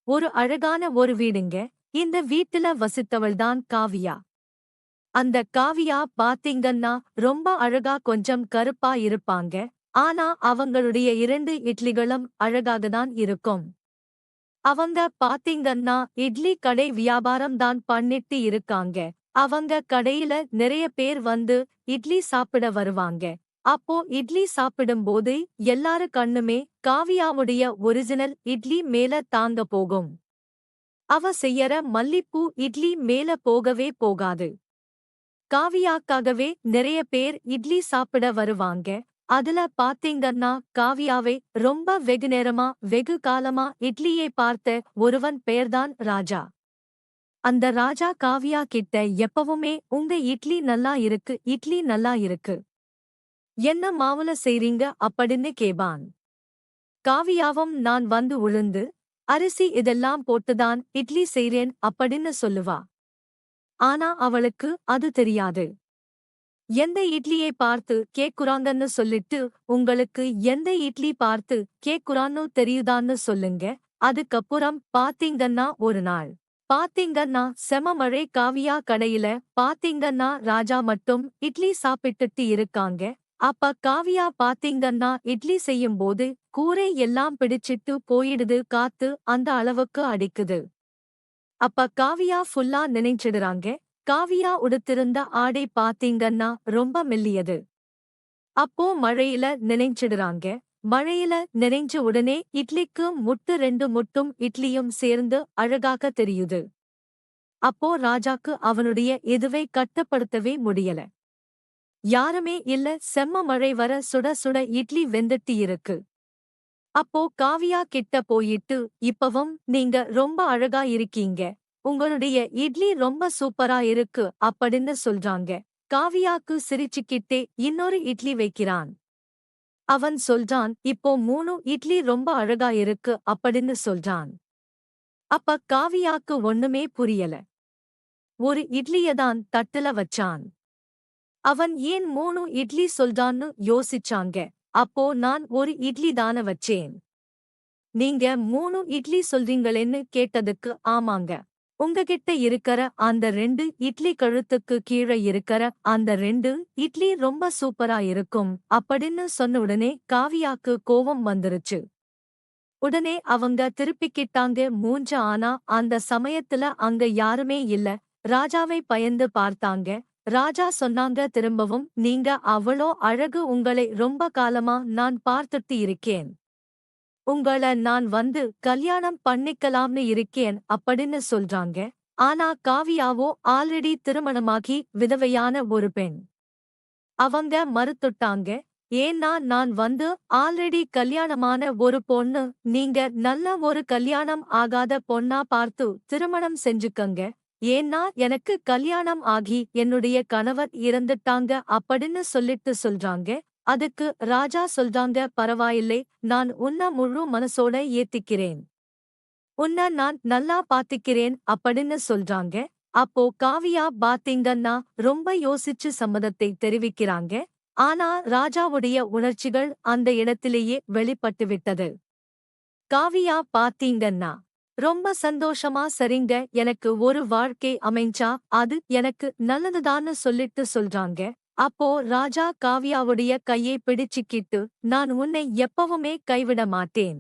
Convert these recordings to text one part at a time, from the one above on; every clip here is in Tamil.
ஒரு அழகான ஒரு வீடுங்க. இந்த வீட்டுல வசித்தவள்தான் காவியா. அந்த காவியா பாத்தீங்கன்னா ரொம்ப அழகா கொஞ்சம் கருப்பா இருப்பாங்க. ஆனா அவங்களுடைய 2 இட்லிகளும் அழகாகதான் இருக்கும். அவங்க பாத்தீங்கன்னா இட்லி கடை வியாபாரம் தான் பண்ணிட்டு இருக்காங்க. அவங்க கடையில நிறைய பேர் வந்து இட்லி சாப்பிட வருவாங்க. அப்போ இட்லி சாப்பிடும்போது எல்லாரு கண்ணுமே காவியாவுடைய ஒரிஜினல் இட்லி மேல தாங்க போகும். அவ செய்யற மல்லிப்பூ இட்லி மேல போகவே போகாது. காவியாக்காகவே நிறைய பேர் இட்லி சாப்பிட வருவாங்க. அதுல பாத்தீங்கன்னா காவியாவை ரொம்ப வெகுநேரமா வெகு காலமா இட்லியை பார்த்த ஒருவன் பெயர்தான் ராஜா. அந்த ராஜா காவியா கிட்ட எப்பவுமே உங்க இட்லி நல்லா இருக்கு, இட்லி நல்லா இருக்கு. என்ன மாவுல செய்றீங்க அப்படின்னு கேபான். காவியாவும் நான் வந்து உளுந்து அரிசி இதெல்லாம் போட்டுதான் இட்லி செய்றேன் அப்படின்னு சொல்லுவா. ஆனா அவளுக்கு அது தெரியாது. எந்த இட்லியை பார்த்து கேக்குறாங்கன்னு சொல்லிட்டு உங்களுக்கு எந்த இட்லி பார்த்து கேக்குறான்னு தெரியுதான்னு சொல்லுங்க. அதுக்கப்புறம் பாத்தீங்கன்னா ஒரு நாள் பாத்தீங்கன்னா செம மழை. காவியா கடையில பாத்தீங்கன்னா ராஜா மட்டும் இட்லி சாப்பிட்டுட்டு இருக்காங்க. அப்ப காவியா பாத்தீங்கன்னா இட்லி செய்யும்போது கூரை எல்லாம் பிடிச்சிட்டு போயிடுது. காத்து அந்த அளவுக்கு அடிக்குது. அப்ப காவியா ஃபுல்லா நினைச்சிடுறாங்க. காவியா உடுத்திருந்த ஆடை பாத்தீங்கன்னா ரொம்ப மெல்லியது. அப்போ மழையில நினைச்சிடுறாங்க. மழையில நினைஞ்ச உடனே இட்லிக்கு முட்டு 2 முட்டும் இட்லியும் சேர்ந்து அழகாக தெரியுது. அப்போ ராஜாக்கு அவனுடைய இதுவை கட்டுப்படுத்தவே முடியல. யாருமே இல்ல, செம்ம மழை வர சுட சுட இட்லி வெந்துட்டு இருக்கு. அப்போ காவியா கிட்ட போயிட்டு இப்பவும் நீங்க ரொம்ப அழகா இருக்கீங்க, உங்களுடைய இட்லி ரொம்ப சூப்பரா இருக்கு அப்படின்னு சொல்றாங்க. காவியாக்கு சிரிச்சுக்கிட்டே இன்னொரு இட்லி வைக்கிறான். அவன் சொல்றான் இப்போ 3 இட்லி ரொம்ப அழகா இருக்கு அப்படின்னு சொல்றான். அப்ப காவியாக்கு ஒண்ணுமே புரியல. ஒரு இட்லியதான் தட்டுல வச்சான். அவன் ஏன் 3 இட்லி சொல்றான்னு யோசிச்சாங்க. அப்போ நான் ஒரு இட்லி தான வச்சேன். நீங்க 3 இட்லி சொல்றீங்களேன்னு கேட்டதுக்கு ஆமாங்க. உங்ககிட்ட இருக்கற அந்த 2 இட்லி கழுத்துக்கு கீழ இருக்கற அந்த 2 இட்லி ரொம்ப சூப்பரா இருக்கும் அப்படின்னு சொன்ன உடனே காவியாக்கு கோவம் வந்துருச்சு. உடனே அவங்க திருப்பிக்கிட்டாங்க மூஞ்ச. ஆனா அந்த சமயத்துல அங்க யாருமே இல்ல. ராஜாவை பயந்து பார்த்தாங்க. ராஜா சொன்னாங்க திரும்பவும், நீங்க அவ்வளோ அழகு, உங்களை ரொம்ப காலமா நான் பார்த்துட்டு இருக்கேன். உங்கள நான் வந்து கல்யாணம் பண்ணிக்கலாம்னு இருக்கேன் அப்படின்னு சொல்றாங்க. ஆனா காவியாவோ ஆல்ரெடி திருமணமாகி விதவையான ஒரு பெண். அவங்க மறுத்துட்டாங்க. ஏன்னா நான் வந்து ஆல்ரெடி கல்யாணமான ஒரு பொண்ணு. நீங்க நல்ல ஒரு கல்யாணம் ஆகாத பொண்ணா பார்த்து திருமணம் செஞ்சுக்கங்க. ஏன்னா எனக்கு கல்யாணம் ஆகி என்னுடைய கணவர் இறந்துட்டாங்க அப்படின்னு சொல்லிட்டு சொல்றாங்க. அதுக்கு ராஜா சொல்றாங்க, பரவாயில்லை, நான் உன்ன முழு மனசோட ஏத்திக்கிறேன். உன்ன நான் நல்லா பாத்துக்கிறேன் அப்படின்னு சொல்றாங்க. அப்போ காவியா பாத்தீங்கன்னா ரொம்ப யோசிச்சு சம்மதத்தை தெரிவிக்கிறாங்க. ஆனா ராஜாவுடைய உணர்ச்சிகள் அந்த இடத்திலேயே வெளிப்பட்டுவிட்டது. காவியா பாத்தீங்கன்னா ரொம்ப சந்தோஷமா சரிங்க, எனக்கு ஒரு வாழ்க்கை அமைஞ்சா அது எனக்கு நல்லதுதான்னு சொல்லிட்டு சொல்றாங்க. அப்போ ராஜா காவியாவுடைய கையை பிடிச்சுக்கிட்டு, நான் உன்னை எப்பவுமே கைவிட மாட்டேன்,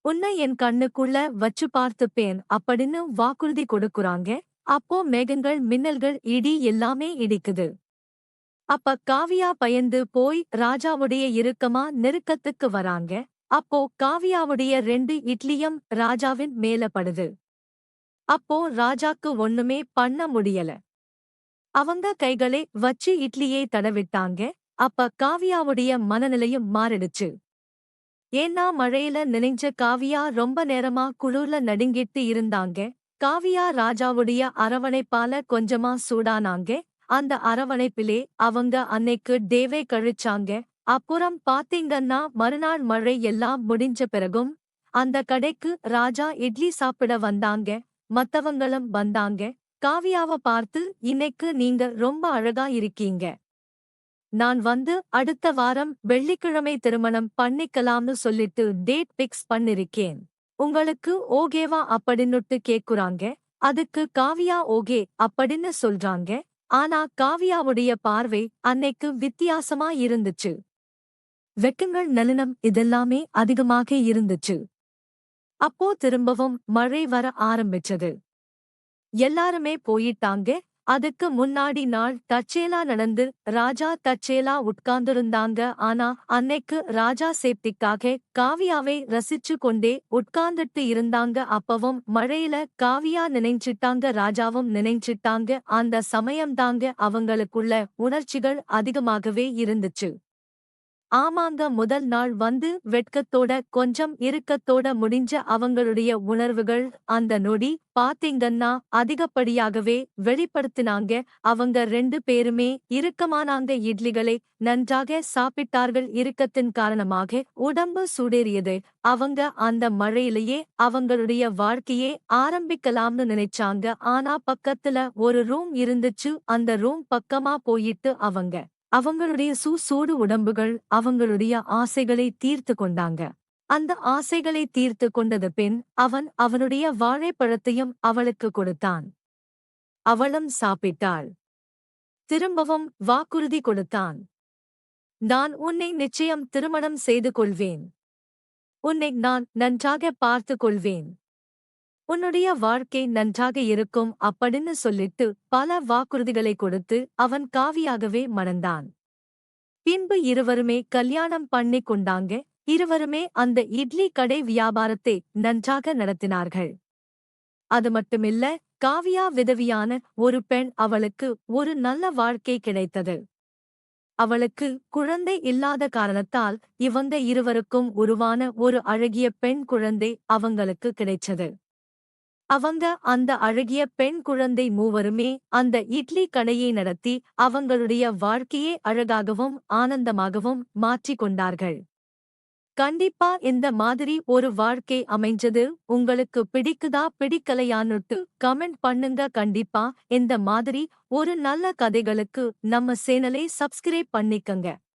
உன்னை என் கண்ணுக்குள்ள வச்சு பார்த்துப்பேன் அப்படின்னு வாக்குறுதி கொடுக்குறாங்க. அப்போ மேகங்கள், மின்னல்கள், இடி எல்லாமே இடிக்குது. அப்ப காவியா பயந்து போய் ராஜாவுடைய இறுக்கமா நெருக்கத்துக்கு வராங்க. அப்போ காவியாவுடைய 2 இட்லியும் ராஜாவின் மேல படுது. அப்போ ராஜாக்கு ஒண்ணுமே பண்ண முடியல. அவங்க கைகளை வச்சு இட்லியை தடவிட்டாங்க. அப்ப காவியாவுடைய மனநிலையும் மாறிடுச்சு. ஏன்னா மழையில நினைஞ்ச காவியா ரொம்ப நேரமா குளிர்ல நடுங்கிட்டு இருந்தாங்க. காவியா ராஜாவுடைய அரவணைப்பால கொஞ்சமா சூடானாங்க. அந்த அரவணைப்பிலே அவங்க அன்னைக்கு டேவே கழிச்சாங்க. அப்புறம் பாத்தீங்கன்னா மறுநாள் மழை எல்லாம் முடிஞ்ச பிறகும் அந்த கடைக்கு ராஜா இட்லி சாப்பிட வந்தாங்க. மத்தவங்களும் வந்தாங்க. காவியாவ பார்த்து, இன்னைக்கு நீங்க ரொம்ப அழகா இருக்கீங்க, நான் வந்து அடுத்த வாரம் வெள்ளிக்கிழமை திருமணம் பண்ணிக்கலாம்னு சொல்லிட்டு டேட் பிக்ஸ் பண்ணிருக்கேன். உங்களுக்கு ஓகேவா அப்படின்னுட்டு கேக்குறாங்க. அதுக்கு காவியா ஓகே அப்படின்னு சொல்றாங்க. ஆனா காவியாவுடைய பார்வை அன்னைக்கு வித்தியாசமா இருந்துச்சு. வெக்கங்கள் நளினம் இதெல்லாமே அதிகமாக இருந்துச்சு. அப்போ திரும்பவும் மழை வர ஆரம்பிச்சது. எல்லாருமே போயிட்டாங்க. அதுக்கு முன்னாடி நாள் தற்செயலா நடந்து ராஜா தற்செயலா உட்கார்ந்திருந்தாங்க. ஆனா அன்னைக்கு ராஜா சேப்டிக்காக காவியாவை ரசிச்சு கொண்டே உட்கார்ந்துட்டு இருந்தாங்க. அப்பவும் மழையில காவியா நினைஞ்சிட்டாங்க, ராஜாவும் நினைஞ்சிட்டாங்க. அந்த சமயம்தாங்க அவங்களுக்குள்ள உணர்ச்சிகள் அதிகமாகவே இருந்துச்சு. ஆமாங்க, முதல் நாள் வந்து வெட்கத்தோட கொஞ்சம் இறுக்கத்தோட முடிஞ்ச அவங்களுடைய உணர்வுகள் அந்த நொடி பாத்தீங்கன்னா அதிகப்படியாகவே வெளிப்படுத்தினாங்க. அவங்க 2 பேருமே இறுக்கமானாங்க. இட்லிகளை நன்றாக சாப்பிட்டார்கள். இறுக்கத்தின் காரணமாக உடம்பு சூடேறியது. அவங்க அந்த மழையிலேயே அவங்களுடைய வாழ்க்கையே ஆரம்பிக்கலாம்னு நினைச்சாங்க. ஆனா பக்கத்துல ஒரு ரூம் இருந்துச்சு. அந்த ரூம் பக்கமா போயிட்டு அவங்களுடைய சூடு உடம்புகள் அவங்களுடைய ஆசைகளை தீர்த்து கொண்டாங்க. அந்த ஆசைகளை தீர்த்து கொண்டது பின் அவனுடைய வாழைப்பழத்தையும் அவளுக்கு கொடுத்தான். அவளும் சாப்பிட்டாள். திரும்பவும் வாக்குறுதி கொடுத்தான். நான் உன்னை நிச்சயம் திருமணம் செய்து கொள்வேன். உன்னை நான் நன்றாக பார்த்து கொள்வேன். உன்னுடைய வாழ்க்கை நன்றாக இருக்கும் அப்படின்னு சொல்லிட்டு பல வாக்குறுதிகளை கொடுத்து அவன் காவியாகவே மணந்தான். பின்பு இருவருமே கல்யாணம் பண்ணி கொண்டாங்க. இருவருமே அந்த இட்லி கடை வியாபாரத்தை நன்றாக நடத்தினார்கள். அது மட்டுமில்ல, காவியா விதவியான ஒரு பெண். அவளுக்கு ஒரு நல்ல வாழ்க்கை கிடைத்தது. அவளுக்கு குழந்தை இல்லாத காரணத்தால் இவங்க இருவருக்கும் உருவான ஒரு அழகிய பெண் குழந்தை அவங்களுக்கு கிடைச்சது. அவங்க அந்த அழகிய பெண் குழந்தை மூவருமே அந்த இட்லி கடையை நடத்தி அவங்களுடைய வாழ்க்கையே அழகாகவும் ஆனந்தமாகவும் மாற்றிக் கொண்டார்கள். கண்டிப்பா இந்த மாதிரி ஒரு வாழ்க்கை அமைஞ்சது உங்களுக்கு பிடிக்குதா பிடிக்கலையான்னுட்டு கமெண்ட் பண்ணுங்க. கண்டிப்பா இந்த மாதிரி ஒரு நல்ல கதைகளுக்கு நம்ம சேனலை சப்ஸ்கிரைப் பண்ணிக்கங்க.